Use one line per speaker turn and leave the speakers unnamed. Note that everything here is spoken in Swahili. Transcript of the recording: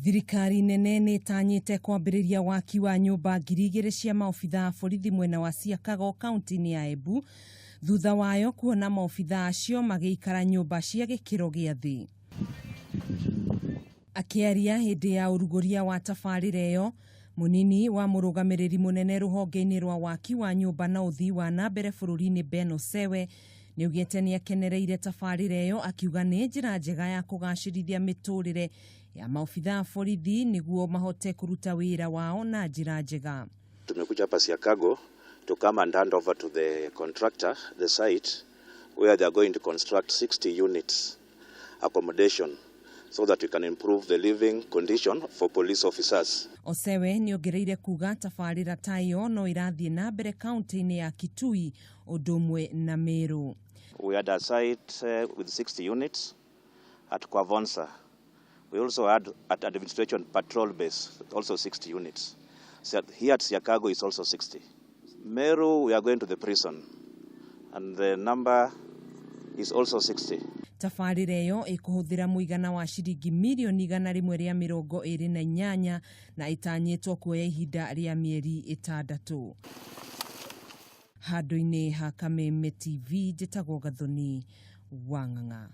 Thirikari nene nĩtanyĩte kwambĩrĩria waki wa nyũmba 2,000 cia maobitha borithi mwena wa Siakago kaunti-inĩ ya Embu thutha wayo kuona maobitha acio magĩikara nyũmba cia gĩkĩro gĩa thĩ. Akĩaria hĩndĩ ya ũrugũria wa tabarĩra ĩyo, munini wa mũrũgamĩrĩri mũnene rũhonge-inĩ rwa waki wa nyũmba na ũthii wa nambere bũrũri-inĩ Ben Osewe nĩaugĩte nĩakenereire tabarĩra ĩyo, akiuga nĩ njĩra njega ya kũgacĩrithia mĩtũrĩre ya maobitha borithi nĩguo mahote kũruta wĩra wao na njĩra njega.
Tumekuja hapa Siakago to come and hand over to the contractor the site where they are going to construct 60 units accommodation so that we can improve the living condition for police officers.
Osewe nĩongereire kuga tabarĩra ta ĩyo no irathiĩ na mbere kaunti-inĩ ya Kitui ũndũ ũmwe na Meru.
We had a site with 60 units at Kwavonsa. We also had at administration patrol base also 60 units. So here at Siakago is also 60. Meru, we are going to the prison and the number is also 60.
Tabarĩra ĩyo ĩkũhũthĩra mũigana wa ciringi mirioni 128 na itanyĩtwo kuoya ihinda rĩa mĩeri 6. Handũ-inĩ ha Kameme TV, njĩtagwo Gathoni Wang'ang'a.